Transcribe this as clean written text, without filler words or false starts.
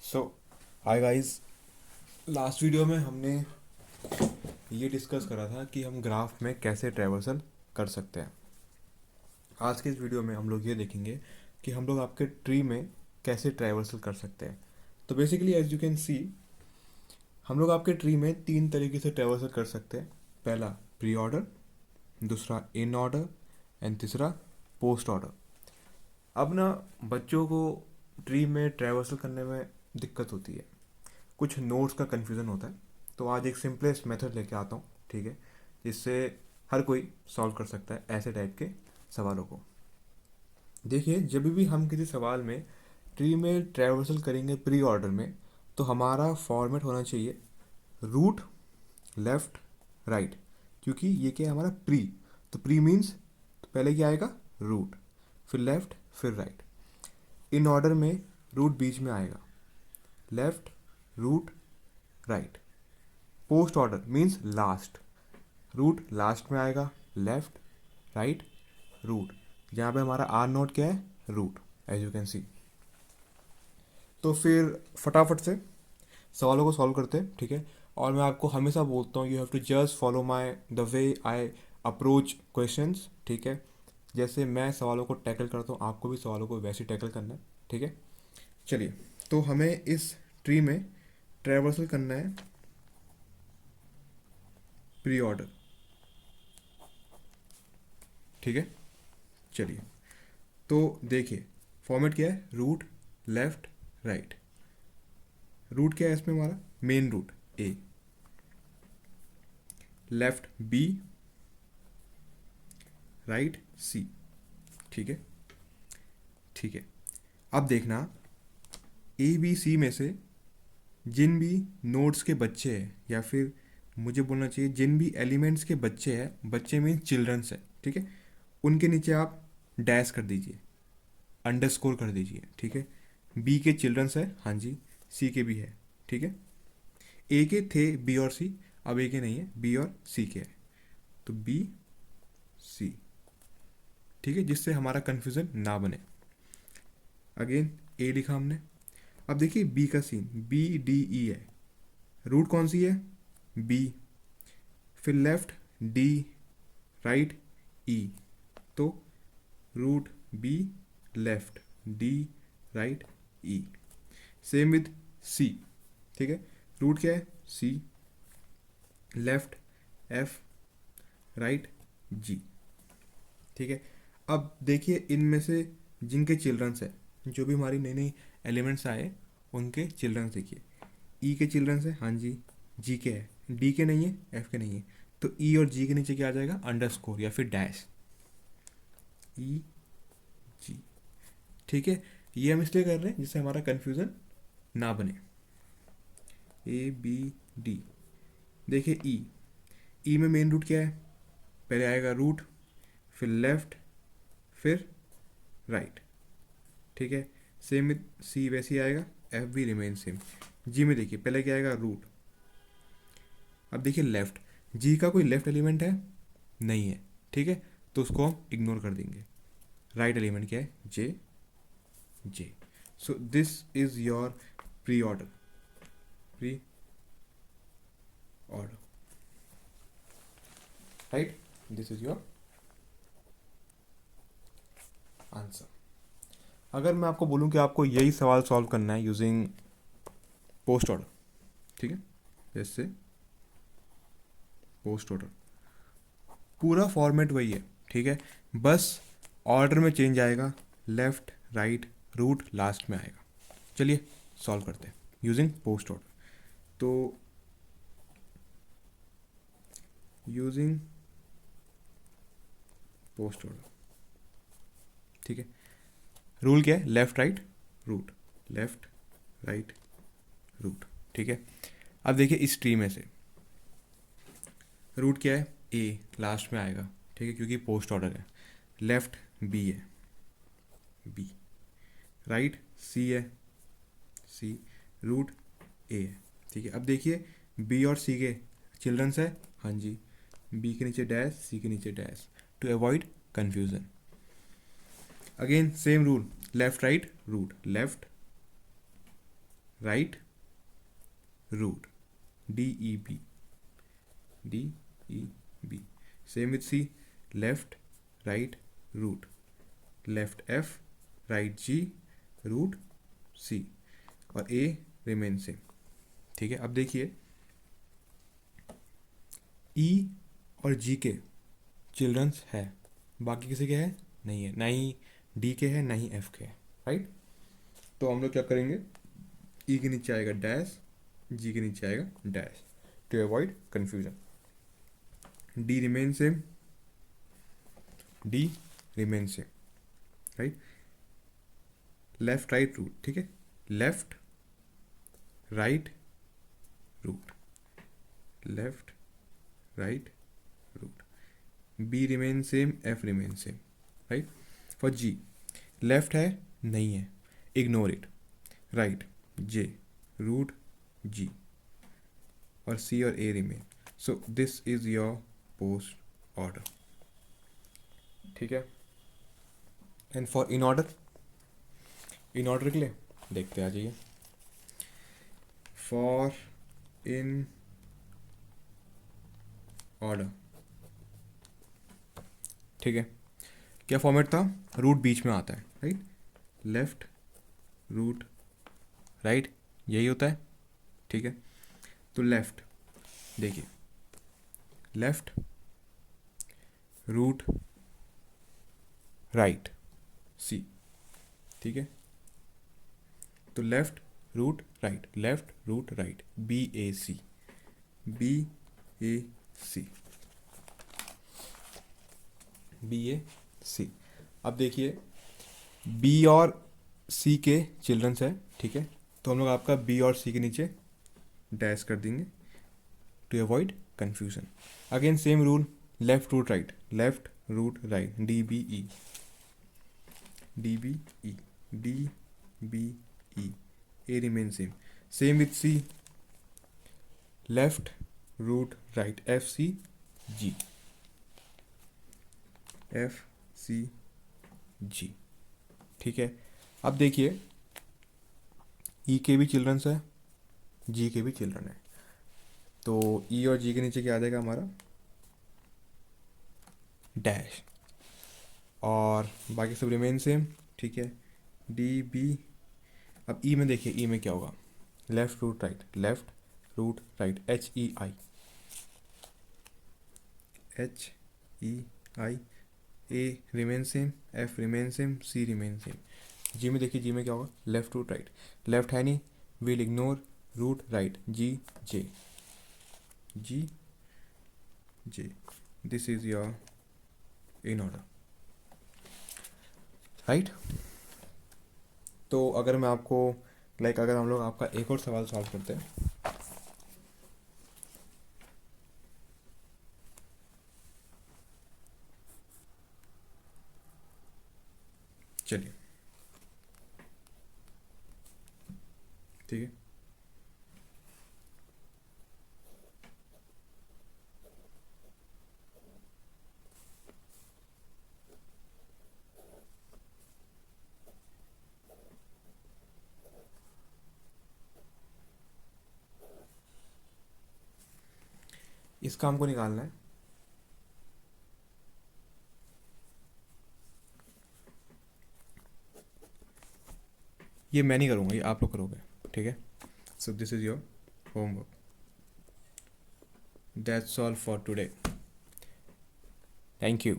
सो hi guys. Last video में हमने ये डिस्कस करा था कि हम ग्राफ में कैसे ट्रैवर्सल कर सकते हैं। आज के इस वीडियो में हम लोग ये देखेंगे कि हम लोग आपके ट्री में कैसे ट्रैवर्सल कर सकते हैं। तो basically as you can see, हम लोग आपके ट्री में तीन तरीके से ट्रैवर्सल कर सकते हैं। पहला प्री ऑर्डर, दूसरा इन ऑर्डर एंड तीसरा पोस्ट ऑर्डर। अब ना बच्चों को ट्री में ट्रैवर्सल करने में दिक्कत होती है, कुछ नोट्स का कन्फ्यूज़न होता है। तो आज एक सिंपलेस्ट मेथड लेके आता हूँ, ठीक है, जिससे हर कोई सॉल्व कर सकता है ऐसे टाइप के सवालों को। देखिए, जब भी हम किसी सवाल में ट्री में ट्रैवर्सल करेंगे प्री ऑर्डर में, तो हमारा फॉर्मेट होना चाहिए रूट लेफ्ट राइट, क्योंकि ये क्या है हमारा प्री। तो प्री मीन्स तो पहले क्या आएगा, रूट, फिर लेफ्ट, फिर राइट। इन ऑर्डर में रूट बीच में आएगा, left, root, right. Post order means last, root last में आएगा, लेफ्ट, राइट, रूट। यहाँ पे हमारा आर नोट क्या है, root, as you can see. तो फिर फटाफट से सवालों को सॉल्व करते हैं, ठीक है। और मैं आपको हमेशा बोलता हूँ, you have to just follow my the way I approach questions, ठीक है। जैसे मैं सवालों को टैकल करता हूँ, आपको भी सवालों को वैसे टैकल करना है, ठीक है। चलिए, तो हमें इस ट्री में ट्रैवर्सल करना है प्री ऑर्डर, ठीक है। चलिए, तो देखिए फॉर्मेट क्या है, रूट लेफ्ट राइट। रूट क्या है इसमें हमारा, मेन रूट ए, लेफ्ट बी, राइट सी, ठीक है। ठीक है, अब देखना ए बी सी में से जिन भी नोड्स के बच्चे हैं, या फिर मुझे बोलना चाहिए जिन भी एलिमेंट्स के बच्चे हैं, बच्चे मीन चिल्ड्रंस है, ठीक है, उनके नीचे आप डैश कर दीजिए, अंडरस्कोर कर दीजिए, ठीक है। बी के चिल्ड्रंस है, हाँ जी, सी के भी है, ठीक है। ए के थे बी और सी, अब ए के नहीं है, बी और सी के है, तो बी सी, ठीक है, जिससे हमारा कन्फ्यूज़न ना बने। अगेन ए लिखा हमने। अब देखिए बी का सीन, बी डी ई है, रूट कौन सी है, बी, फिर लेफ्ट डी, राइट ई, तो root B left D right E. Same with C, ठीक है, रूट क्या है, C, left F, right G, ठीक है। अब देखिए इनमें से जिनके चिल्ड्रंस है, जो भी हमारी नई नई एलिमेंट्स आए, उनके चिल्ड्रंस देखिए। ई के चिल्ड्रंस है, हाँ जी, जी के है, डी के नहीं है, एफ के नहीं है, तो ई और जी के नीचे क्या आ जाएगा, अंडरस्कोर या फिर डैश, ई जी, ठीक है। ये हम इसलिए कर रहे हैं जिससे हमारा कन्फ्यूज़न ना बने। ए बी डी, देखिए ई, ई में मेन रूट क्या है, पहले आएगा रूट, फिर लेफ्ट, फिर राइट, ठीक है। सेम विथ सी वैसे ही आएगा, एफ भी रिमेन सेम। जी में देखिए पहले क्या आएगा, रूट। अब देखिए लेफ्ट, जी का कोई लेफ्ट एलिमेंट है नहीं है, ठीक है, तो उसको हम इग्नोर कर देंगे। राइट एलिमेंट क्या है, J, J. So this is your pre order, pre order, right, this is your answer. अगर मैं आपको बोलूं कि आपको यही सवाल सॉल्व करना है यूजिंग पोस्ट ऑर्डर, ठीक है, जैसे पोस्ट ऑर्डर, पूरा फॉर्मेट वही है, ठीक है, बस ऑर्डर में चेंज आएगा, लेफ्ट राइट रूट लास्ट में आएगा। चलिए सॉल्व करते हैं यूजिंग पोस्ट ऑर्डर। तो यूजिंग पोस्ट ऑर्डर, ठीक है, रूल क्या है, left right root, left right root, ठीक है। अब देखिए इस ट्री में से रूट क्या है, ए लास्ट में आएगा, ठीक है, क्योंकि पोस्ट ऑर्डर है। लेफ्ट बी है, बी, राइट सी है, सी, रूट ए है, ठीक है। अब देखिए बी और सी के चिल्ड्रंस है, हाँ जी, बी के नीचे डैश, सी के नीचे dash, to avoid confusion. Again same rule, left right root, left right root, DEB, DEB. Same with C, left right root, left F, right G, root C, और A remain same. ठीक है, अब देखिए E और G के children's है, बाकी किसी के है नहीं है, ना ही D के है ना ही F के है, राइट. तो हम लोग क्या करेंगे, E के नीचे आएगा डैश, G के नीचे आएगा dash, to avoid confusion. D remain same, D remain same, right. Left right root, ठीक है, left right root, left right root. B remain same, F remain same, right. For G, left है नहीं है, ignore it, right J, root G, और C और A remain. So this is your post order. ठीक है. And for in order, in order के लिए देखते आ जाइए. फॉर इन ऑर्डर, ठीक है, क्या फॉर्मेट था, रूट बीच में आता है, राइट, लेफ्ट रूट राइट, यही होता है. ठीक है, तो लेफ्ट देखिए, लेफ्ट रूट राइट C. ठीक है, तो left root right, left root right, BAC, BAC, BAC. अब देखिए B और C के चिल्ड्रंस है, ठीक है, तो हम लोग आपका B और C के नीचे डैश कर देंगे to avoid confusion. Again same rule, left root right, left root right, DBE, DBE, DBE, A remain same. Same with C, left root right, FCG, FCG. ठीक है, अब देखिए E के भी चिल्ड्रंस है, G के भी चिल्ड्रन है, तो E और G के नीचे क्या आ जाएगा हमारा डैश, और बाकी सब रिमेन सेम. ठीक है, DB. अब E में देखिए, E में क्या होगा, left root right, left root right, HEI, HEI, A remain same, F remain same, C remain same. G में देखिए, G में क्या होगा, लेफ्ट रूट राइट, लेफ्ट है नहीं, will ignore, root right, G J, G J. This is your in order, right. तो अगर मैं आपको अगर हम लोग आपका एक और सवाल सॉल्व करते हैं, चलिए, ठीक है. इसका हमको निकालना है, ये मैं नहीं करूँगा, ये आप लोग करोगे, ठीक है. सो this is your homework. That's all for today. Thank you.